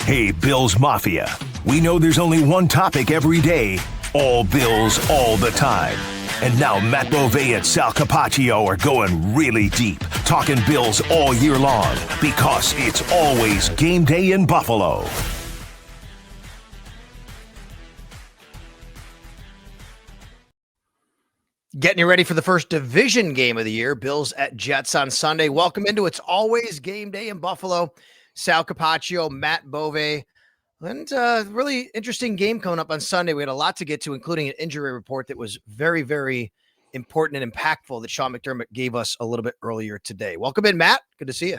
Hey, Bills Mafia. We know there's only one topic every day. All Bills, all the time. And now Matt Bove and Sal Capaccio are going really deep, talking Bills all year long, because it's always game day in Buffalo. Getting you ready for the first division game of the year, Bills at Jets on Sunday. Welcome into It's Always Game Day in Buffalo. Sal Capaccio, Matt Bove, and really interesting game coming up on Sunday. We had a lot to get to, including an injury report that was very, very important and impactful that Sean McDermott gave us a little bit earlier today. Welcome in, Matt. Good to see you.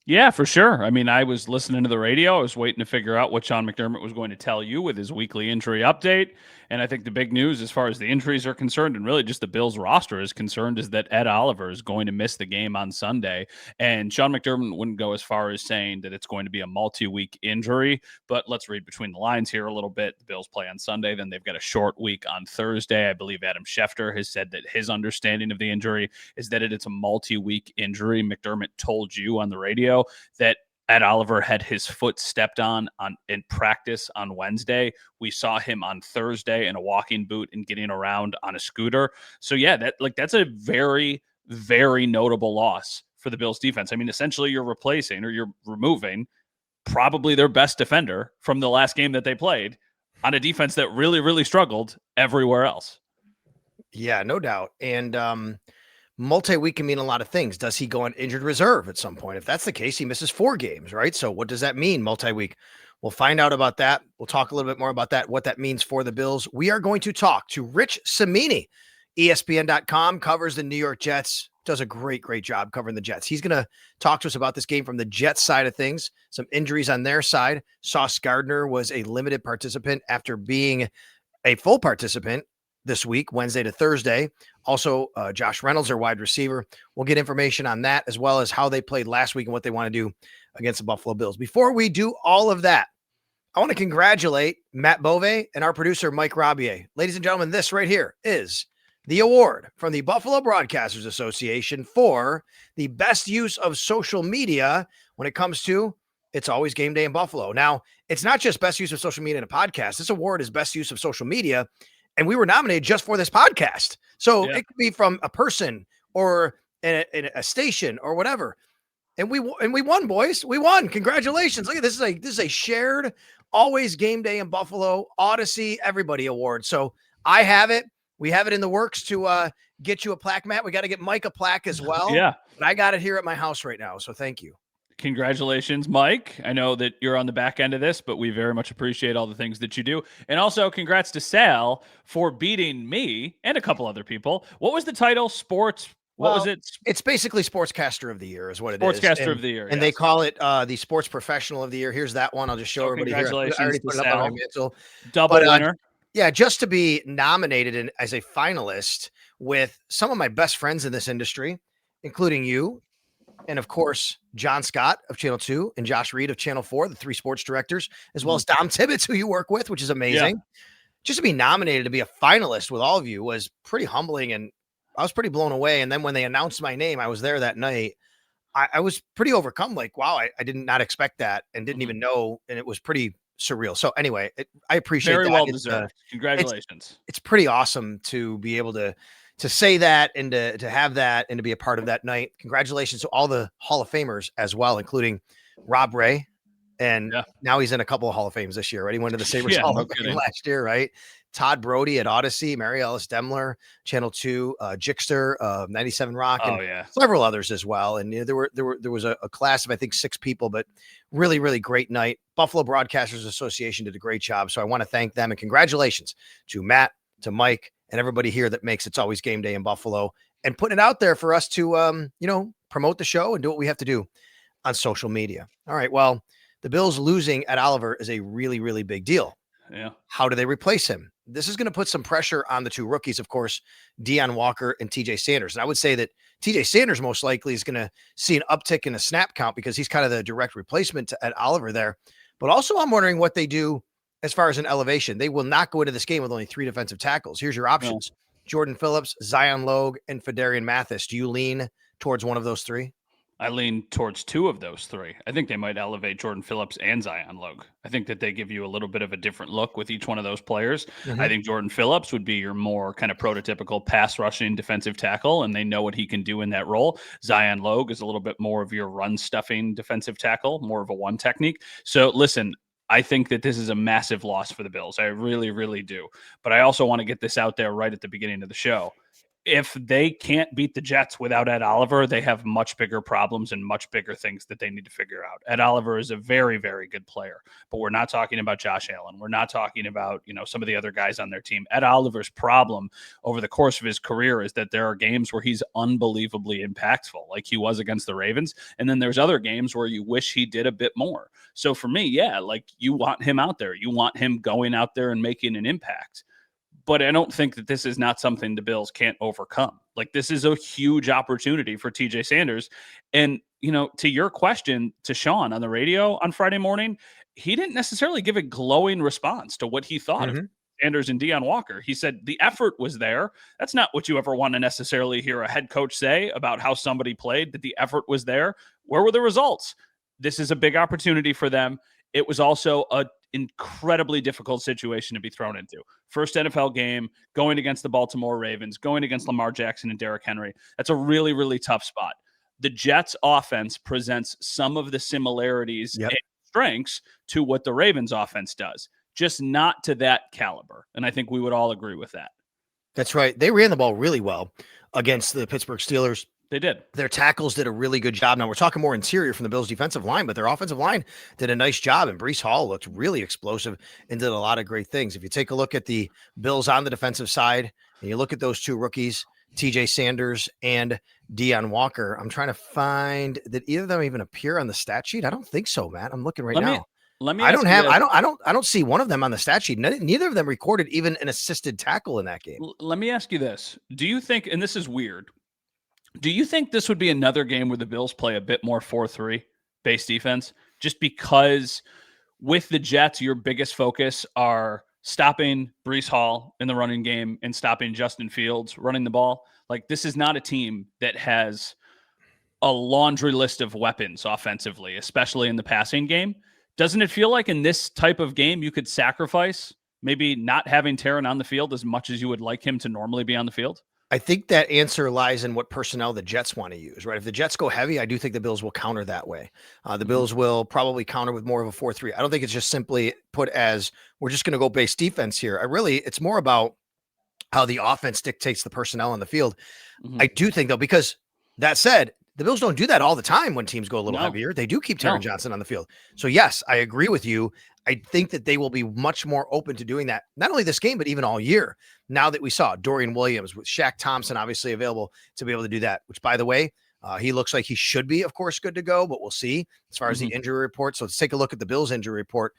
Yeah, for sure. I mean, I was listening to the radio. I was waiting to figure out what Sean McDermott was going to tell you with his weekly injury update. And I think the big news as far as the injuries are concerned, and really just the Bills roster is concerned, is that Ed Oliver is going to miss the game on Sunday. And Sean McDermott wouldn't go as far as saying that it's going to be a multi-week injury, but let's read between the lines here a little bit. The Bills play on Sunday, then they've got a short week on Thursday. I believe Adam Schefter has said that his understanding of the injury is that it's a multi-week injury. McDermott told you on the radio that Ed Oliver had his foot stepped on in practice on Wednesday. We saw him on Thursday in a walking boot and getting around on a scooter. So yeah, that's a very, very notable loss for the Bills defense. I mean, essentially you're replacing or you're removing probably their best defender from the last game that they played on a defense that really, really struggled everywhere else. Yeah, no doubt. And multi-week can mean a lot of things. Does he go on injured reserve at some point? If that's the case, he misses 4 games, right? So what does that mean, multi-week? We'll find out about that. We'll talk a little bit more about that, what that means for the Bills. We are going to talk to Rich Cimini. ESPN.com covers the New York Jets, does a great job covering the Jets. He's going to talk to us about this game from the Jets side of things, some injuries on their side. Sauce Gardner was a limited participant after being a full participant this week, Wednesday to Thursday. Also, Josh Reynolds, their wide receiver. We'll get information on that, as well as how they played last week and what they want to do against the Buffalo Bills. Before we do all of that, I want to congratulate Matt Bove and our producer, Mike Rabier. Ladies and gentlemen, this right here is the award from the Buffalo Broadcasters Association for the best use of social media when it comes to It's Always Game Day in Buffalo. Now, it's not just best use of social media in a podcast. This award is best use of social media, and we were nominated just for this podcast. So It could be from a person or a station or whatever. And we won, boys. We won. Congratulations. Look at this. This is a shared Always Game Day in Buffalo Odyssey Everybody Award. So I have it. We have it in the works to get you a plaque, Matt. We got to get Mike a plaque as well. Yeah. But I got it here at my house right now. So thank you. Congratulations, Mike. I know that you're on the back end of this, but we very much appreciate all the things that you do. And also congrats to Sal for beating me and a couple other people. What was the title? What was it? It's basically Sportscaster of the Year is what it is. Sportscaster of the Year. And they call it the Sports Professional of the Year. Here's that one. I'll just show everybody here. I already put it up on my mantle. Double winner. Yeah, just to be nominated as a finalist with some of my best friends in this industry, including you, and of course, John Scott of Channel 2 and Josh Reed of Channel 4, the 3 sports directors, as well as Dom Tibbetts, who you work with, which is amazing. Yeah. Just to be nominated to be a finalist with all of you was pretty humbling, and I was pretty blown away. And then when they announced my name, I was there that night. I was pretty overcome. Like, wow, I did not expect that and didn't even know. And it was pretty surreal. So anyway, I appreciate very that. Well deserved. Congratulations. It's pretty awesome to be able to say that and to have that and to be a part of that night. Congratulations to all the Hall of Famers as well, including Rob Ray. And now he's in a couple of Hall of Fames this year, right? He went to the Sabres Hall of Fame last year, right? Todd Brody at Odyssey, Mary Ellis Demler, Channel 2, Jixter, 97 Rock, and several others as well. And there was a class of, I think, 6 people, but really, really great night. Buffalo Broadcasters Association did a great job. So I want to thank them, and congratulations to Matt, to Mike, and everybody here that makes It's Always Game Day in Buffalo and putting it out there for us to, promote the show and do what we have to do on social media. All right. Well, the Bills losing Ed Oliver is a really, really big deal. Yeah. How do they replace him? This is going to put some pressure on the 2 rookies, of course, Deion Walker and TJ Sanders. And I would say that TJ Sanders most likely is going to see an uptick in the snap count because he's kind of the direct replacement to Ed Oliver there. But also I'm wondering what they do as far as an elevation. They will not go into this game with only 3 defensive tackles. Here's your options. Jordan Phillips, Zion Logue, and Fedarian Mathis. Do you lean towards one of those 3? I lean towards two of those three. I think they might elevate Jordan Phillips and Zion Logue. I think that they give you a little bit of a different look with each one of those players. I think Jordan Phillips would be your more kind of prototypical pass rushing defensive tackle, and they know what he can do in that role. Zion Logue is a little bit more of your run stuffing defensive tackle, more of a one technique. So listen, I think that this is a massive loss for the Bills. I really, really do. But I also want to get this out there right at the beginning of the show. If they can't beat the Jets without Ed Oliver, they have much bigger problems and much bigger things that they need to figure out. Ed Oliver is a very, very good player, but we're not talking about Josh Allen. We're not talking about, some of the other guys on their team. Ed Oliver's problem over the course of his career is that there are games where he's unbelievably impactful, like he was against the Ravens. And then there's other games where you wish he did a bit more. So for me, yeah, like you want him out there. You want him going out there and making an impact. But I don't think that this is not something the Bills can't overcome. Like, this is a huge opportunity for TJ Sanders. And, to your question to Sean on the radio on Friday morning, he didn't necessarily give a glowing response to what he thought of Sanders and Deion Walker. He said the effort was there. That's not what you ever want to necessarily hear a head coach say about how somebody played, that the effort was there. Where were the results? This is a big opportunity for them. It was also a incredibly difficult situation to be thrown into. First NFL game, going against the Baltimore Ravens, going against Lamar Jackson and Derrick Henry. That's a really, really tough spot. The Jets offense presents some of the similarities and strengths to what the Ravens offense does, just not to that caliber. And I think we would all agree with that. That's right. They ran the ball really well against the Pittsburgh Steelers. They did. Their tackles did a really good job. Now, we're talking more interior from the Bills' defensive line, but their offensive line did a nice job, and Breece Hall looked really explosive and did a lot of great things. If you take a look at the Bills on the defensive side, and you look at those two rookies, TJ Sanders and Deion Walker, I'm trying to find, did either of them even appear on the stat sheet? I don't think so, Matt. I'm looking right now. I don't see one of them on the stat sheet. Neither of them recorded even an assisted tackle in that game. Let me ask you this. Do you think, and this is weird, do you think this would be another game where the Bills play a bit more 4-3 base defense? Just because with the Jets, your biggest focus are stopping Breece Hall in the running game and stopping Justin Fields running the ball. Like, this is not a team that has a laundry list of weapons offensively, especially in the passing game. Doesn't it feel like in this type of game you could sacrifice maybe not having Taron on the field as much as you would like him to normally be on the field? I think that answer lies in what personnel the Jets want to use, right? If the Jets go heavy, I do think the Bills will counter that way. The Bills will probably counter with more of a 4-3. I don't think it's just simply put as we're just going to go base defense here. It's more about how the offense dictates the personnel on the field. I do think, though, because that said, the Bills don't do that all the time when teams go a little heavier. They do keep Taron Johnson on the field. So, yes, I agree with you. I think that they will be much more open to doing that, not only this game, but even all year. Now that we saw Dorian Williams with Shaq Thompson obviously available to be able to do that, which, by the way, he looks like he should be, of course, good to go, but we'll see as far as the injury report. So let's take a look at the Bills injury report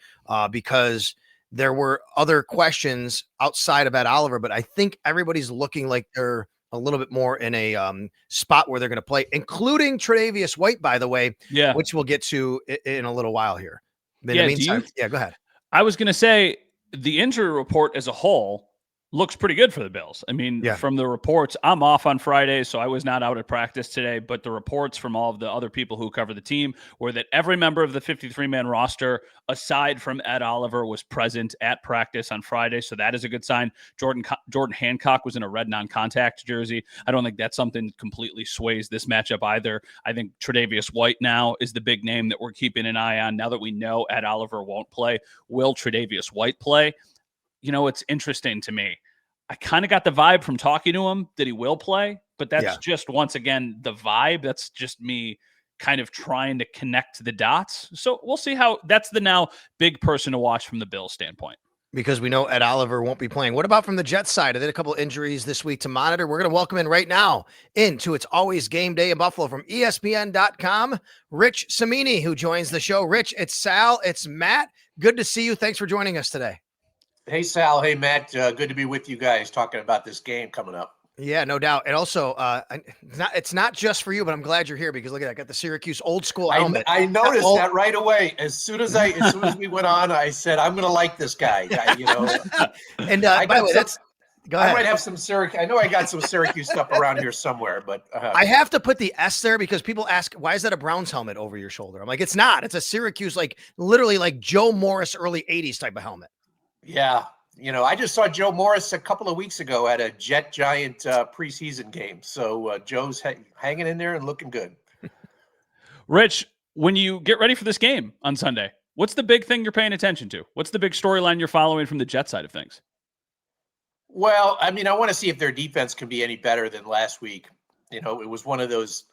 because there were other questions outside of Ed Oliver, but I think everybody's looking like they're a little bit more in a spot where they're going to play, including Tre'Davious White, by the way, which we'll get to in a little while here. In the meantime, go ahead. I was going to say the injury report as a whole looks pretty good for the Bills. I mean, from the reports, I'm off on Friday, so I was not out at practice today, but the reports from all of the other people who cover the team were that every member of the 53-man roster, aside from Ed Oliver, was present at practice on Friday, so that is a good sign. Jordan Hancock was in a red non-contact jersey. I don't think that's something that completely sways this matchup either. I think Tre'Davious White now is the big name that we're keeping an eye on. Now that we know Ed Oliver won't play, will Tre'Davious White play? It's interesting to me. I kind of got the vibe from talking to him that he will play, but that's just, once again, the vibe. That's just me kind of trying to connect the dots. So we'll see how that's the now big person to watch from the Bills standpoint. Because we know Ed Oliver won't be playing. What about from the Jets side? I did a couple of injuries this week to monitor. We're going to welcome in right now into It's Always Game Day in Buffalo from ESPN.com, Rich Cimini, who joins the show. Rich, it's Sal, it's Matt. Good to see you. Thanks for joining us today. Hey, Sal. Hey, Matt. Good to be with you guys talking about this game coming up. Yeah, no doubt. And also, it's not just for you, but I'm glad you're here because look at that. I got the Syracuse old school helmet. I noticed that right away. As soon as we went on, I said, I'm going to like this guy. And by the way, Go I ahead. might have some Syracuse. I know I got some Syracuse stuff around here somewhere, but I have to put the S there because people ask, why is that a Browns helmet over your shoulder? I'm like, it's not. It's a Syracuse, like literally like Joe Morris early 80s type of helmet. yeah. I just saw Joe Morris a couple of weeks ago at a Jet Giant preseason game. So Joe's hanging in there and looking good. Rich, when you get ready for this game on Sunday, what's the big thing you're paying attention to? What's the big storyline you're following from the Jet side of things? Well, I mean, I want to see if their defense can be any better than last week. It was one of those,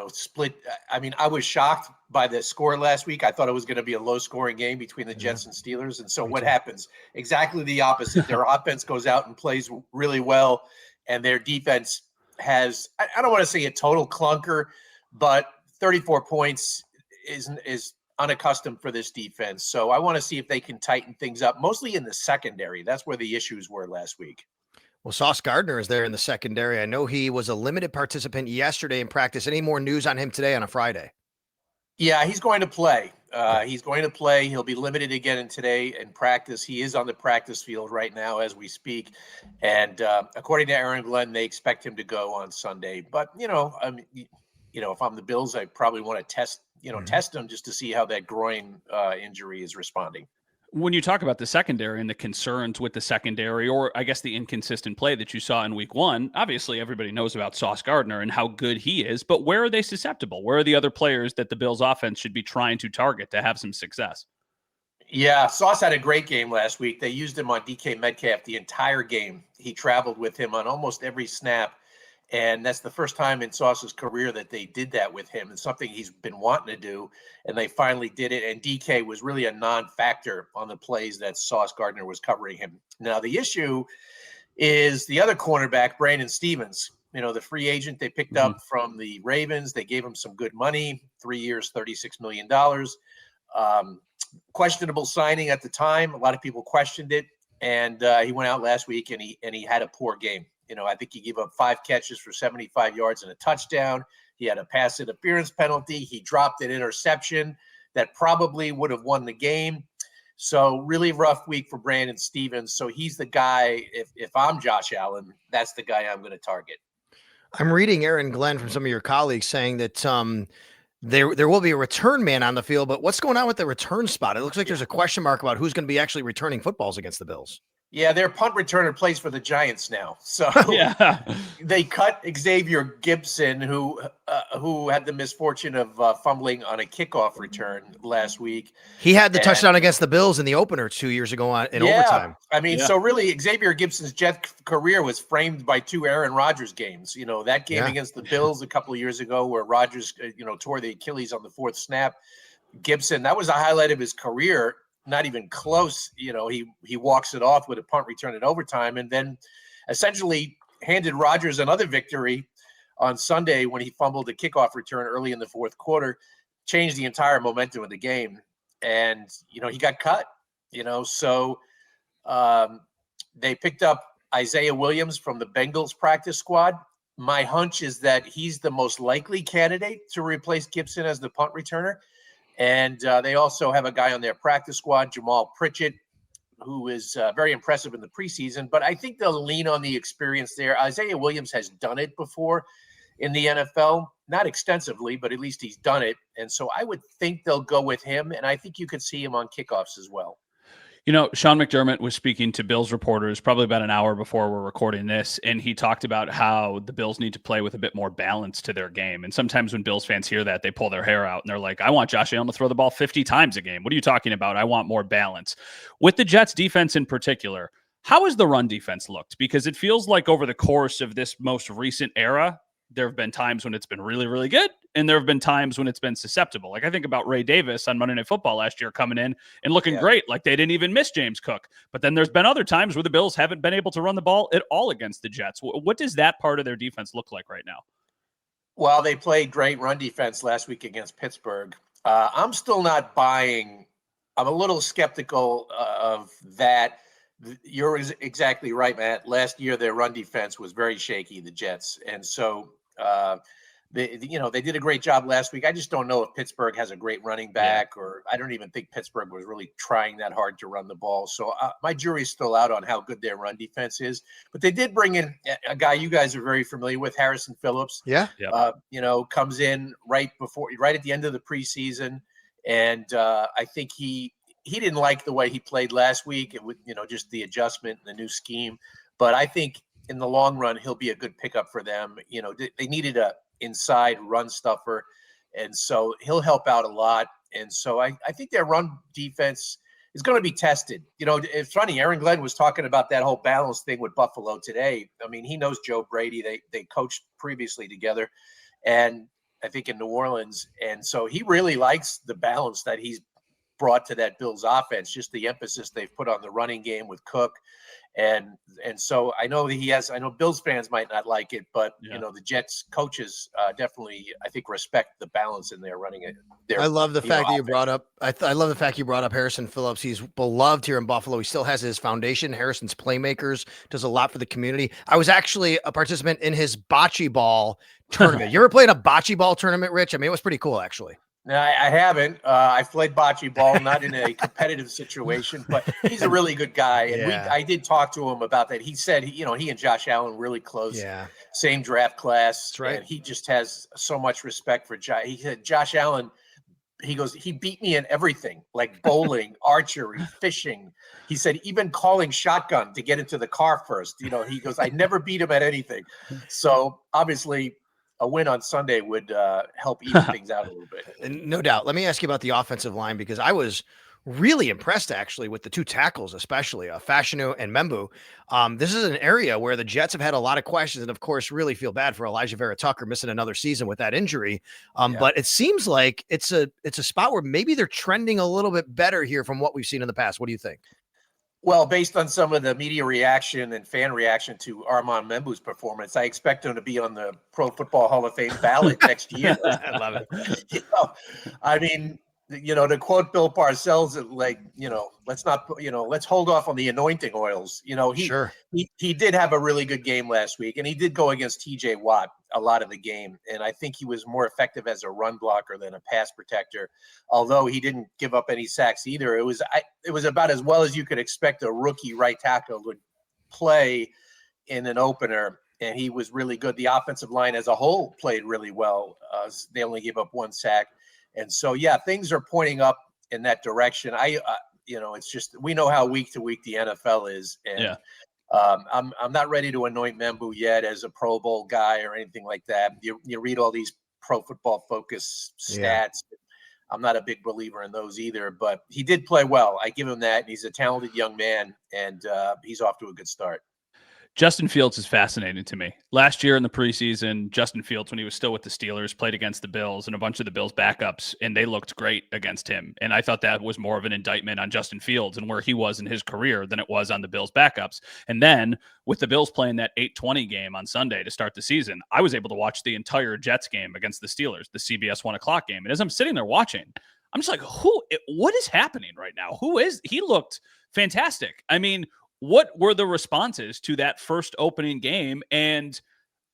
split. I mean, I was shocked by the score last week. I thought it was going to be a low scoring game between the Jets and Steelers. And so what happens? Exactly the opposite. Their offense goes out and plays really well, and their defense has, I don't want to say a total clunker, but 34 points is unaccustomed for this defense. So I want to see if they can tighten things up, mostly in the secondary. That's where the issues were last week. Well, Sauce Gardner is there in the secondary. I know he was a limited participant yesterday in practice. Any more news on him today on a Friday? Yeah, he's going to play. He's going to play. He'll be limited again today in practice. He is on the practice field right now as we speak. And according to Aaron Glenn, they expect him to go on Sunday. But, if I'm the Bills, I probably want to test him just to see how that groin injury is responding. When you talk about the secondary and the concerns with the secondary, or I guess the inconsistent play that you saw in week one, obviously everybody knows about Sauce Gardner and how good he is, but where are they susceptible? Where are the other players that the Bills offense should be trying to target to have some success? Yeah, Sauce had a great game last week. They used him on DK Metcalf the entire game. He traveled with him on almost every snap. And that's the first time in Sauce's career that they did that with him. It's something he's been wanting to do, and they finally did it. And DK was really a non-factor on the plays that Sauce Gardner was covering him. Now, the issue is the other cornerback, Brandon Stevens, the free agent they picked up from the Ravens. They gave him some good money, 3 years, $36 million. Questionable signing at the time. A lot of people questioned it. And he went out last week and he had a poor game. I think he gave up 5 catches for 75 yards and a touchdown. He had a pass interference penalty. He dropped an interception that probably would have won the game. So really rough week for Brandon Stevens. So he's the guy, if I'm Josh Allen, that's the guy I'm going to target. I'm reading Aaron Glenn from some of your colleagues saying that there will be a return man on the field, but what's going on with the return spot? It looks like there's a question mark about who's going to be actually returning footballs against the Bills. Yeah, their punt returner plays for the Giants now. So Yeah. They cut Xavier Gibson, who had the misfortune of fumbling on a kickoff return last week. He had the touchdown against the Bills in the opener 2 years ago in overtime. I mean, so really Xavier Gibson's Jet career was framed by 2 Aaron Rodgers games. That game against the Bills a couple of years ago where Rodgers, tore the Achilles on the 4th snap. Gibson, that was a highlight of his career. Not even close. He walks it off with a punt return in overtime and then essentially handed Rodgers another victory on Sunday when he fumbled a kickoff return early in the 4th quarter, changed the entire momentum of the game. And, he got cut, so they picked up Isaiah Williams from the Bengals practice squad. My hunch is that he's the most likely candidate to replace Gibson as the punt returner. And they also have a guy on their practice squad, Jamal Pritchett, who is very impressive in the preseason. But I think they'll lean on the experience there. Isaiah Williams has done it before in the NFL, not extensively, but at least he's done it. And so I would think they'll go with him. And I think you could see him on kickoffs as well. Sean McDermott was speaking to Bills reporters probably about an hour before we're recording this, and he talked about how the Bills need to play with a bit more balance to their game. And sometimes when Bills fans hear that, they pull their hair out and they're like, I want Josh Allen to throw the ball 50 times a game. What are you talking about? I want more balance. With the Jets defense in particular, how has the run defense looked? Because it feels like over the course of this most recent era, there have been times when it's been really, really good, and there have been times when it's been susceptible. Like I think about Ray Davis on Monday Night Football last year coming in and looking great, like they didn't even miss James Cook. But then there's been other times where the Bills haven't been able to run the ball at all against the Jets. What does that part of their defense look like right now? Well, they played great run defense last week against Pittsburgh. I'm still not buying. I'm a little skeptical of that. You're exactly right, Matt. Last year, their run defense was very shaky, the Jets. And so they did a great job last week. I just don't know if Pittsburgh has a great running back, or I don't even think Pittsburgh was really trying that hard to run the ball. So my jury's still out on how good their run defense is. But they did bring in a guy you guys are very familiar with, Harrison Phillips. Yeah. Comes in right at the end of the preseason. And I think he didn't like the way he played last week. It would, just the adjustment and the new scheme. But I think in the long run, he'll be a good pickup for them. They needed a inside run stuffer, and so he'll help out a lot. And so I think their run defense is going to be tested. It's funny. Aaron Glenn was talking about that whole balance thing with Buffalo today. I mean, he knows Joe Brady. They coached previously together, and I think in New Orleans. And so he really likes the balance that he's brought to that Bills offense, just the emphasis they've put on the running game with Cook. And so I know Bills fans might not like it, but the Jets coaches definitely, I think, respect the balance in their running it. I love the fact that you brought up. I love the fact you brought up Harrison Phillips. He's beloved here in Buffalo. He still has his foundation. Harrison's Playmakers does a lot for the community. I was actually a participant in his bocce ball tournament. You ever played a bocce ball tournament, Rich? I mean, it was pretty cool, actually. No, I haven't. I've played bocce ball, not in a competitive situation, but he's a really good guy. And I did talk to him about that. He said, he and Josh Allen really close. Yeah. Same draft class. That's right. And he just has so much respect for Josh. He said, Josh Allen, he goes, he beat me in everything, like bowling, archery, fishing. He said, even calling shotgun to get into the car first. He goes, I never beat him at anything. So obviously, a win on Sunday would help even things out a little bit. No doubt. Let me ask you about the offensive line, because I was really impressed actually with the two tackles, especially Fashanu and Membu. This is an area where the Jets have had a lot of questions, and of course really feel bad for Elijah Vera Tucker missing another season with that injury. But it seems like it's a spot where maybe they're trending a little bit better here from what we've seen in the past. What do you think? Well, based on some of the media reaction and fan reaction to Armand Membu's performance, I expect him to be on the Pro Football Hall of Fame ballot next year. I love it. I mean, to quote Bill Parcells, let's hold off on the anointing oils. He did have a really good game last week, and he did go against TJ Watt a lot of the game. And I think he was more effective as a run blocker than a pass protector, although he didn't give up any sacks either. It was about as well as you could expect a rookie right tackle would play in an opener. And he was really good. The offensive line as a whole played really well. They only gave up one sack. And so, things are pointing up in that direction. It's just, we know how week to week the NFL is. And I'm not ready to anoint Membu yet as a Pro Bowl guy or anything like that. You read all these Pro Football Focus stats. Yeah. I'm not a big believer in those either, but he did play well. I give him that. And he's a talented young man, and he's off to a good start. Justin Fields is fascinating to me. Last year in the preseason, Justin Fields, when he was still with the Steelers, played against the Bills and a bunch of the Bills backups, and they looked great against him. And I thought that was more of an indictment on Justin Fields and where he was in his career than it was on the Bills backups. And then with the Bills playing that 8:20 game on Sunday to start the season, I was able to watch the entire Jets game against the Steelers, the CBS 1 o'clock game. And as I'm sitting there watching, I'm just like, what is happening right now? He looked fantastic. I mean, what were the responses to that first opening game? And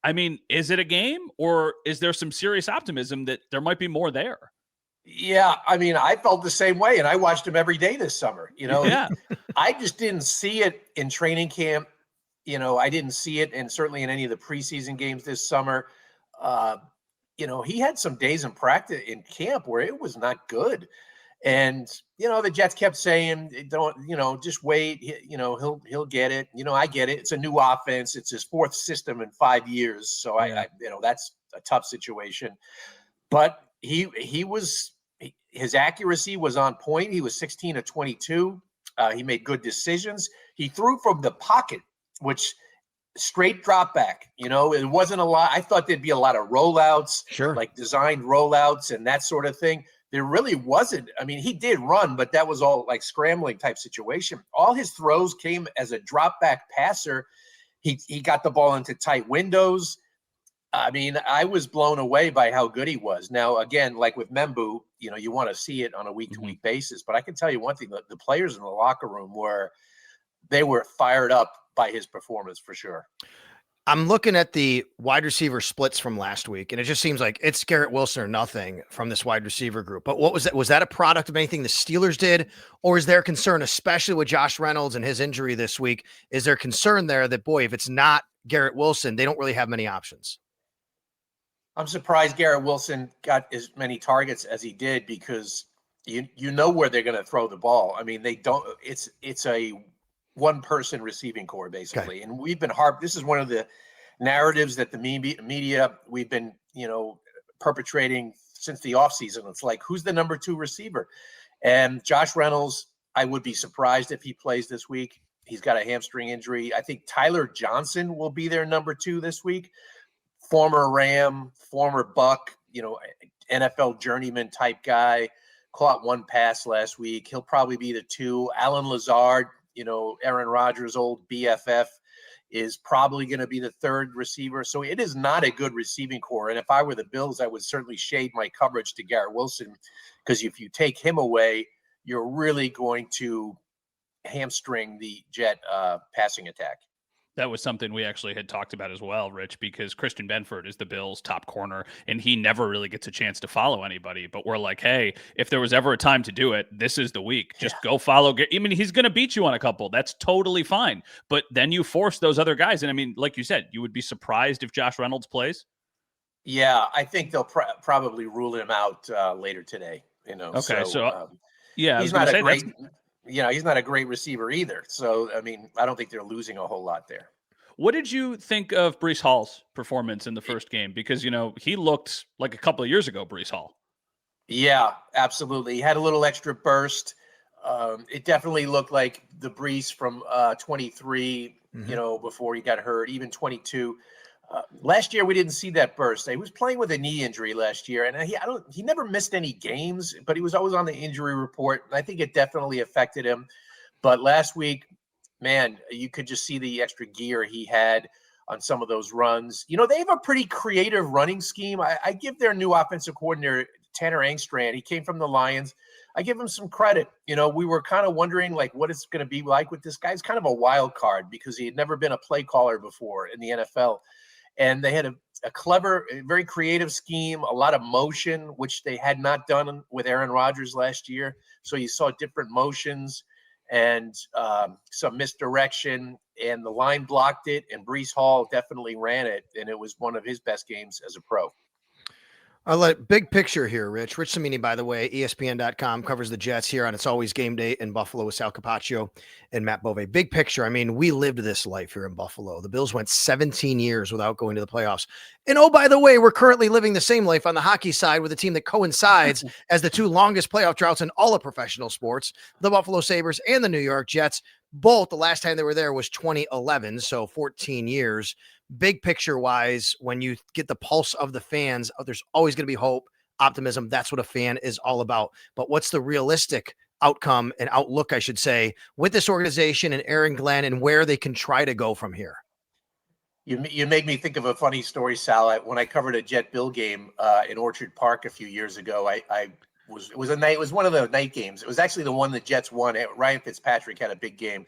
I mean, is it a game, or is there some serious optimism that there might be more there? Yeah. I mean, I felt the same way, and I watched him every day this summer. I just didn't see it in training camp. I didn't see it, and certainly in any of the preseason games this summer. He had some days in practice in camp where it was not good. And, the Jets kept saying, don't, just wait. He'll get it. I get it. It's a new offense. It's his fourth system in 5 years. So that's a tough situation, but his accuracy was on point. He was 16 of 22. He made good decisions. He threw from the pocket, which straight drop back, it wasn't a lot. I thought there'd be a lot of rollouts, like designed rollouts and that sort of thing. There really wasn't. I mean, he did run, but that was all like scrambling type situation. All his throws came as a drop back passer. He got the ball into tight windows. I mean, I was blown away by how good he was. Now, again, like with Membu, you want to see it on a week to week basis, but I can tell you one thing, the players in the locker room were fired up by his performance for sure. I'm looking at the wide receiver splits from last week, and it just seems like it's Garrett Wilson or nothing from this wide receiver group. But what was that? Was that a product of anything the Steelers did, or is there concern, especially with Josh Reynolds and his injury this week? Is there concern there that, boy, if it's not Garrett Wilson, they don't really have many options? I'm surprised Garrett Wilson got as many targets as he did, because you know where they're going to throw the ball. I mean, they don't. It's a one-person receiving core basically, Okay. and we've been This is one of the narratives that the media we've been perpetrating since the offseason. It's like, who's the number 2 receiver? And Josh Reynolds, I would be surprised if he plays this week. He's got a hamstring injury. I think Tyler Johnson will be their number 2 this week. Former Ram, former Buck, NFL journeyman type guy, caught one pass last week. He'll probably be the 2. Alan Lazard, Aaron Rodgers' old BFF, is probably going to be the 3rd receiver. So it is not a good receiving core. And if I were the Bills, I would certainly shade my coverage to Garrett Wilson, because if you take him away, you're really going to hamstring the Jet passing attack. That was something we actually had talked about as well, Rich, because Christian Benford is the Bills' top corner, and he never really gets a chance to follow anybody. But we're like, hey, if there was ever a time to do it, this is the week. Just go follow. I mean, he's going to beat you on a couple. That's totally fine. But then you force those other guys. And I mean, like you said, you would be surprised if Josh Reynolds plays. Yeah, I think they'll probably rule him out later today. Okay, yeah, he's not a great. He's not a great receiver either. So, I mean, I don't think they're losing a whole lot there. What did you think of Breece Hall's performance in the first game? Because, he looked like a couple of years ago, Breece Hall. Yeah, absolutely. He had a little extra burst. It definitely looked like the Breece from 23, before he got hurt, even 22. Last year, we didn't see that burst. He was playing with a knee injury last year, and he never missed any games, but he was always on the injury report. And I think it definitely affected him. But last week, man, you could just see the extra gear he had on some of those runs. They have a pretty creative running scheme. I give their new offensive coordinator, Tanner Engstrand, he came from the Lions. I give him some credit. We were kind of wondering, like, what it's going to be like with this guy. He's kind of a wild card because he had never been a play caller before in the NFL. And they had a clever, very creative scheme, a lot of motion, which they had not done with Aaron Rodgers last year. So you saw different motions and some misdirection, and the line blocked it, and Breece Hall definitely ran it, and it was one of his best games as a pro. Big picture here, Rich. Rich Cimini, by the way, ESPN.com covers the Jets here on It's Always Game Day in Buffalo with Sal Capaccio and Matt Bove. Big picture. I mean, we lived this life here in Buffalo. The Bills went 17 years without going to the playoffs. And oh, by the way, we're currently living the same life on the hockey side with a team that coincides as the 2 longest playoff droughts in all of professional sports, the Buffalo Sabres and the New York Jets. Both, the last time they were there was 2011, so 14 years. Big picture wise, when you get the pulse of the fans, there's always going to be hope, optimism. That's what a fan is all about. But what's the realistic outcome and outlook, I should say, with this organization and Aaron Glenn and where they can try to go from here? You made me think of a funny story, Sal. When I covered a Jet Bill game in Orchard Park a few years ago, it was one of the night games. It was actually the one the Jets won. Ryan Fitzpatrick had a big game.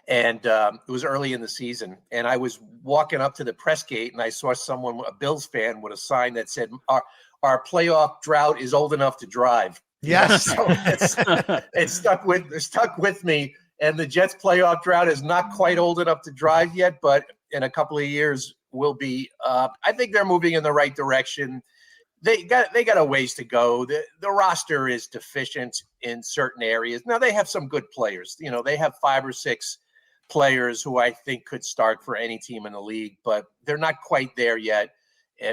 And it was early in the season, and I was walking up to the press gate, and I saw someone, a Bills fan, with a sign that said, "Our playoff drought is old enough to drive." Yes, so it stuck with me. And the Jets' playoff drought is not quite old enough to drive yet, but in a couple of years will be. I think they're moving in the right direction. They got a ways to go. The roster is deficient in certain areas. Now they have some good players. They have 5 or 6 players who I think could start for any team in the league, but they're not quite there yet.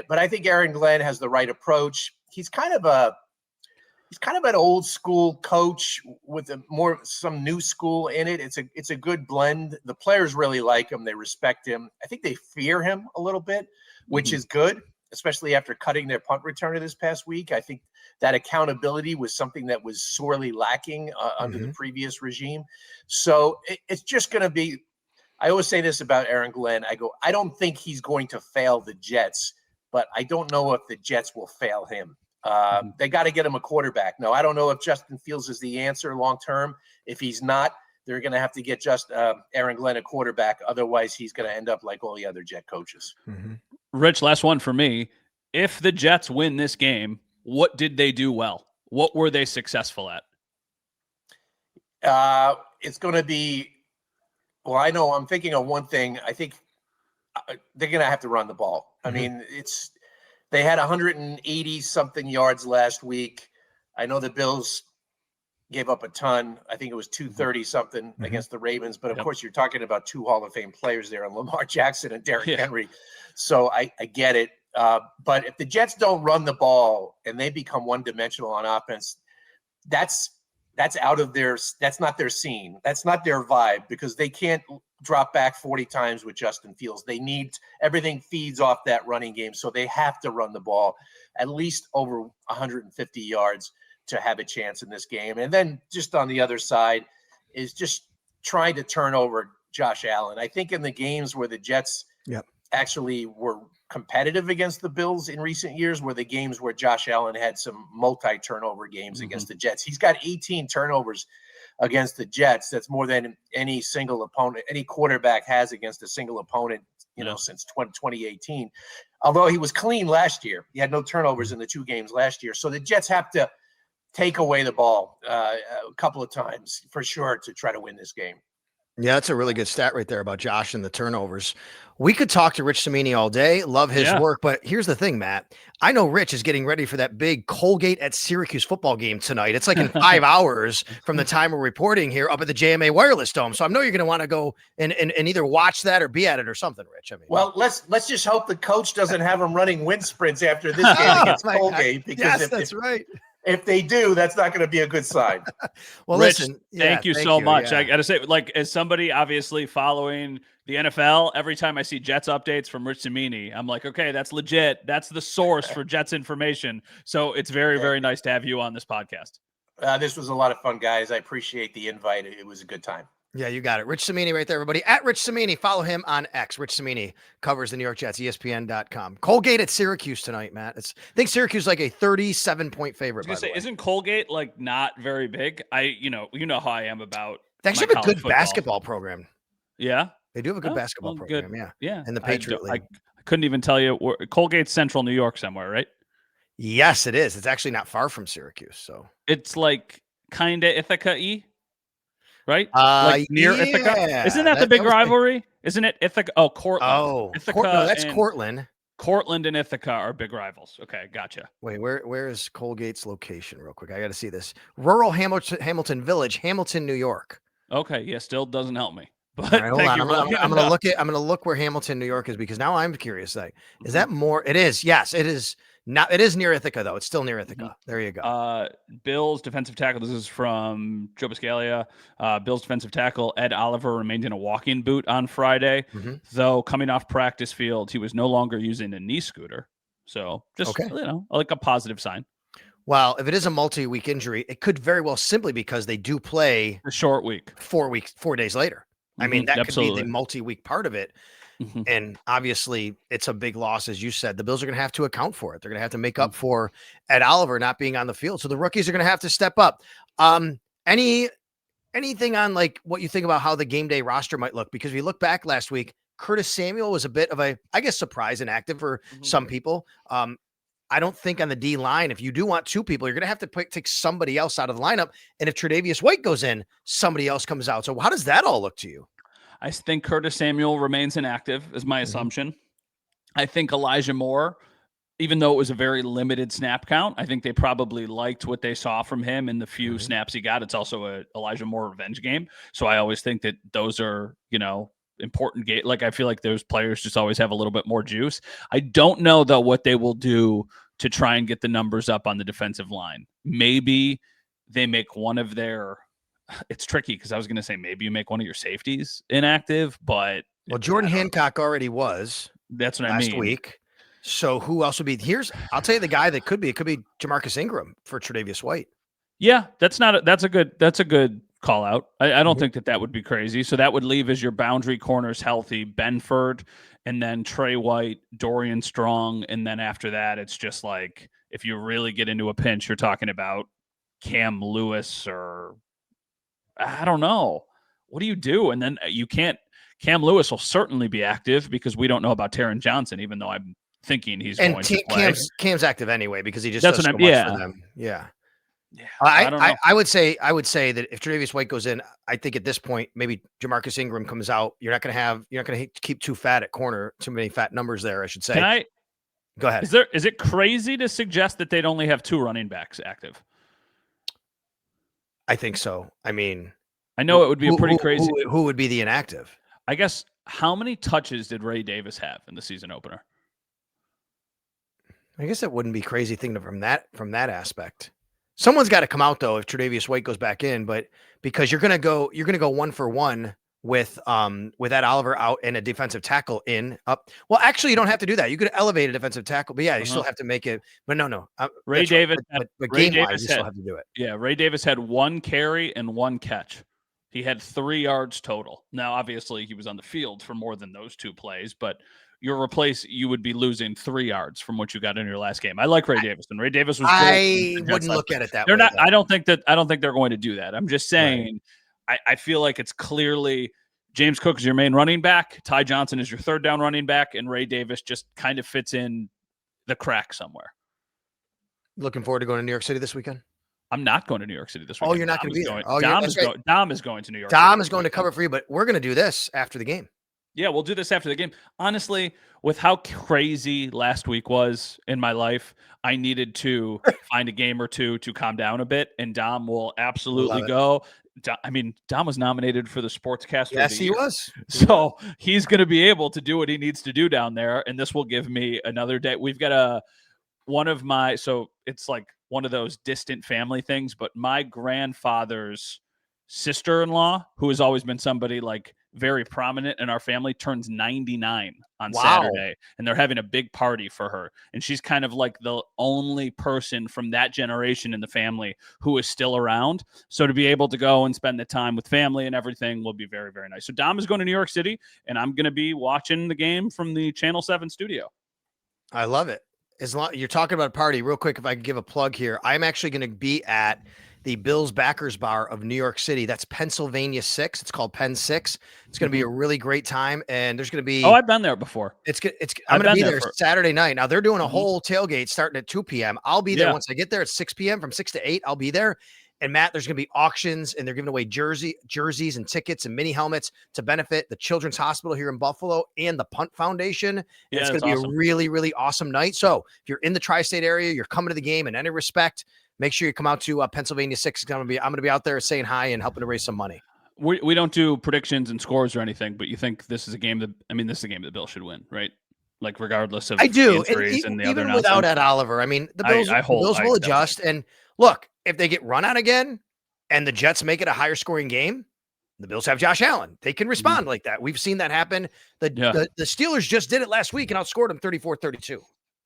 But I think Aaron Glenn has the right approach. He's kind of an old school coach with some new school in it. It's a good blend. The players really like him. They respect him. I think they fear him a little bit, which is good, especially after cutting their punt returner this past week. I think that accountability was something that was sorely lacking under the previous regime. So it's just going to be, I always say this about Aaron Glenn. I don't think he's going to fail the Jets, but I don't know if the Jets will fail him. They got to get him a quarterback. No, I don't know if Justin Fields is the answer long-term. If he's not, they're going to have to get just Aaron Glenn a quarterback. Otherwise, he's going to end up like all the other Jet coaches. Mm-hmm. Rich, last one for me. If the Jets win this game, what did they do well? What were they successful at? It's going to be, well, I know I'm thinking of one thing. I think they're going to have to run the ball. I mean, they had 180 something yards last week. I know the Bills gave up a ton. I think it was 230 something against the Ravens. But of course, you're talking about two Hall of Fame players there, and Lamar Jackson and Derrick Henry. So I get it. But if the Jets don't run the ball and they become one-dimensional on offense, that's out of that's not their scene. That's not their vibe, because they can't drop back 40 times with Justin Fields. They need, everything feeds off that running game. So they have to run the ball at least over 150 yards to have a chance in this game. And then just on the other side is just trying to turn over Josh Allen. I think in the games where the Jets actually were competitive against the Bills in recent years were the games where Josh Allen had some multi-turnover games against the Jets. He's got 18 turnovers against the Jets. That's more than any single opponent, any quarterback has against a single opponent, since 2018. Although he was clean last year. He had no turnovers in the two games last year. So the Jets have to take away the ball a couple of times for sure to try to win this game. Yeah, that's a really good stat right there about Josh and the turnovers. We could talk to Rich Cimini all day, love his work, but here's the thing, Matt. I know Rich is getting ready for that big Colgate at Syracuse football game tonight. It's like in 5 hours from the time we're reporting here up at the JMA Wireless Dome. So I know you're going to want to go and either watch that or be at it or something, Rich. I mean, well, let's just hope the coach doesn't have him running wind sprints after this game against Colgate, because that's right. If they do, that's not going to be a good sign. Well, Rich, listen, thank you so much. I got to say, like, as somebody obviously following the NFL, every time I see Jets updates from Rich Cimini, I'm like, okay, that's legit. That's the source for Jets information. So it's very, very nice to have you on this podcast. This was a lot of fun, guys. I appreciate the invite. It was a good time. Yeah, you got it. Rich Cimini right there, everybody. At Rich Cimini. Follow him on X. Rich Cimini covers the New York Jets, ESPN.com. Colgate at Syracuse tonight, Matt. I think Syracuse is like a 37-point favorite. I was gonna say, isn't Colgate like not very big? You know how I am about. They actually have a good basketball program. Yeah, they do have a good basketball program. Good. Yeah. And the Patriot League. I couldn't even tell you Colgate's Central New York somewhere, right? Yes, it is. It's actually not far from Syracuse. So it's like kind of Ithaca-y. Right? Like near Ithaca. Isn't that the big rivalry? Isn't it Ithaca? Oh, Cortland. Oh, Ithaca. No, that's Cortland. Cortland and Ithaca are big rivals. Okay, gotcha. Wait, where is Colgate's location real quick? I got to see this. Rural Hamilton Village, Hamilton, New York. Okay, yeah, still doesn't help me. But right, hold on. I'm gonna look where Hamilton, New York is, because now I'm curious. Like, is that more? It is. Yes, it is. Not, it is near Ithaca, though. It's still near Ithaca. There you go. Bills defensive tackle. This is from Joe Biscaglia. Bills defensive tackle Ed Oliver remained in a walking boot on Friday, though coming off practice field, he was no longer using a knee scooter. So just, like a positive sign. Well, if it is a multi-week injury, it could very well simply because they do play a short week, 4 days later. I mean, that could be the multi-week part of it. And obviously it's a big loss. As you said, the Bills are going to have to account for it. They're going to have to make up for Ed Oliver not being on the field. So the rookies are going to have to step up. Anything on like what you think about how the game day roster might look? Because we look back last week, Curtis Samuel was a bit of a, I guess, surprise and active for some people. I don't think on the D line, if you do want two people, you're going to have to take somebody else out of the lineup. And if Tre'Davious White goes in, somebody else comes out. So how does that all look to you? I think Curtis Samuel remains inactive, is my assumption. I think Elijah Moore, even though it was a very limited snap count, I think they probably liked what they saw from him in the few snaps he got. It's also a Elijah Moore revenge game. So I always think that those are, important game. Like, I feel like those players just always have a little bit more juice. I don't know, though, what they will do to try and get the numbers up on the defensive line. Maybe they make one of their... It's tricky because I was going to say maybe you make one of your safeties inactive, but Jordan Hancock already was. That's what last week. So who else would be? I'll tell you the guy that could be. It could be Jamarcus Ingram for Tre'Davious White. Yeah, that's a good call out. I don't think that would be crazy. So that would leave as your boundary corners healthy Benford, and then Trey White, Dorian Strong, and then after that it's just like if you really get into a pinch, you're talking about Cam Lewis or. I don't know. what do you do? And then you can't. Cam Lewis will certainly be active because we don't know about Taron Johnson, even though I'm thinking he's going to play. Cam's active anyway because he just That's does what so much for them. Yeah. Yeah, I don't know. I would say that if Tre'Davious White goes in, I think at this point maybe Jamarcus Ingram comes out. You're not going to keep too fat at corner, too many fat numbers there. I should say. Go ahead. Is it crazy to suggest that they'd only have 2 running backs active? I think so. I mean, I know it would be a pretty crazy. Who would be the inactive? I guess how many touches did Ray Davis have in the season opener? I guess it wouldn't be crazy thing from that aspect. Someone's got to come out though if Tre'Davious White goes back in, but because you're gonna go 1-for-1 with Ed Oliver out and a defensive tackle in up. Well, actually, you don't have to do that. You could elevate a defensive tackle, but yeah, you still have to make it. But no. Ray Davis, but game wise, you still have to do it. Yeah, Ray Davis had 1 carry and 1 catch. He had 3 yards total. Now, obviously, he was on the field for more than those 2 plays, but you would be losing 3 yards from what you got in your last game. I like Ray Davis, and Ray Davis was. I wouldn't look at it that way. Not. I don't think they're going to do that. I'm just saying. Right. I feel like it's clearly James Cook is your main running back. Ty Johnson is your 3rd down running back, and Ray Davis just kind of fits in the crack somewhere. Looking forward to going to New York City this weekend. I'm not going to New York City this weekend. Oh, you're not going to be there. Dom is going to New York. Dom is going to cover for you, but we're going to do this after the game. Yeah, we'll do this after the game. Honestly, with how crazy last week was in my life, I needed to find a game or two to calm down a bit, and Dom will absolutely go. Dom was nominated for the Sportscaster. Yes, he was. So he's going to be able to do what he needs to do down there, and this will give me another day. We've got so it's like one of those distant family things, but my grandfather's sister-in-law, who has always been somebody like very prominent in our family, turns 99 on Saturday, and they're having a big party for her. And she's kind of like the only person from that generation in the family who is still around. So to be able to go and spend the time with family and everything will be very, very nice. So Dom is going to New York City, and I'm going to be watching the game from the Channel 7 studio. I love it. As long you're talking about a party, real quick, if I could give a plug here, I'm actually going to be at the Bills Backers Bar of New York City. That's Pennsylvania 6. It's called Penn 6. It's going to be a really great time, and there's going to be. Oh, I've been there before. I'm going to be there Saturday night. Now they're doing a whole tailgate starting at 2 p.m. I'll be there once I get there at 6 p.m. From 6 to 8. I'll be there. And Matt, there's going to be auctions, and they're giving away jerseys and tickets and mini helmets to benefit the Children's Hospital here in Buffalo and the Punt Foundation. It's going to be a really, really awesome night. So if you're in the tri-state area, you're coming to the game in any respect, make sure you come out to Pennsylvania 6. I'm going to be out there saying hi and helping to raise some money. We don't do predictions and scores or anything, but you think this is a game this is a game that the Bills should win, right? Like regardless of injuries and the other nonsense. Without Ed Oliver, the Bills will adjust. And look, if they get run out again and the Jets make it a higher scoring game, the Bills have Josh Allen. They can respond like that. We've seen that happen. The Steelers just did it last week and outscored them 34-32.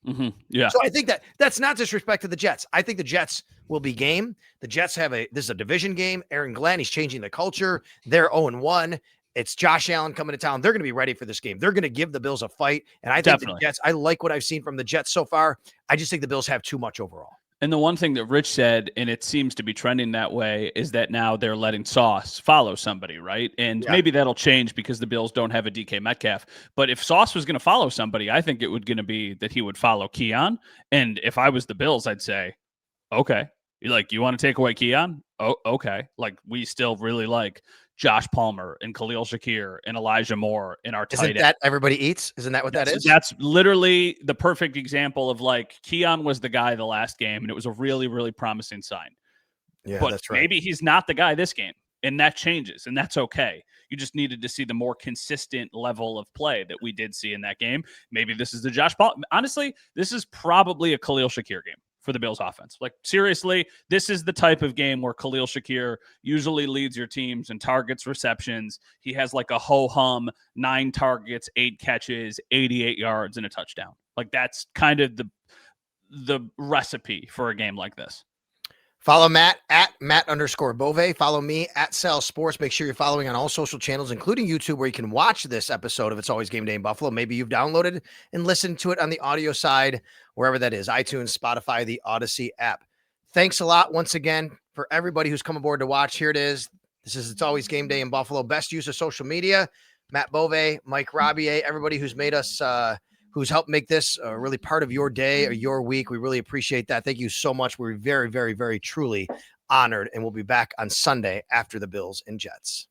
Mm-hmm. Yeah. So I think that's not disrespect to the Jets. I think the Jets will be game. The Jets this is a division game. Aaron Glenn, he's changing the culture. They're 0-1. It's Josh Allen coming to town. They're going to be ready for this game. They're going to give the Bills a fight. And I think the Jets, I like what I've seen from the Jets so far. I just think the Bills have too much overall. And the one thing that Rich said, and it seems to be trending that way, is that now they're letting Sauce follow somebody, right? And maybe that'll change because the Bills don't have a DK Metcalf. But if Sauce was going to follow somebody, I think it would going to be that he would follow Keon. And if I was the Bills, I'd say, okay, you want to take away Keon? Oh, okay. Like we still really like Josh Palmer and Khalil Shakir and Elijah Moore in our tight end. Isn't that everybody eats? Isn't that what that is? That's literally the perfect example of Keon was the guy the last game, and it was a really, really promising sign. Yeah, but that's right. Maybe he's not the guy this game, and that changes, and that's okay. You just needed to see the more consistent level of play that we did see in that game. Maybe this is the Josh Palmer. Honestly, this is probably a Khalil Shakir game for the Bills offense. Seriously, this is the type of game where Khalil Shakir usually leads your teams in targets, receptions. He has a ho-hum, 9 targets, 8 catches, 88 yards, and a touchdown. That's kind of the recipe for a game like this. Follow Matt at Matt_Bove. Follow me at Sal Sports. Make sure you're following on all social channels, including YouTube, where you can watch this episode of It's Always Game Day in Buffalo. Maybe you've downloaded and listened to it on the audio side, wherever that is, iTunes, Spotify, the Odyssey app. Thanks a lot once again for everybody who's come aboard to watch. Here it is. It's always game day in Buffalo. Best use of social media. Matt Bove, Mike Robier, everybody who's made us, who's helped make this really part of your day or your week. We really appreciate that. Thank you so much. We're very, very, very truly honored, and we'll be back on Sunday after the Bills and Jets.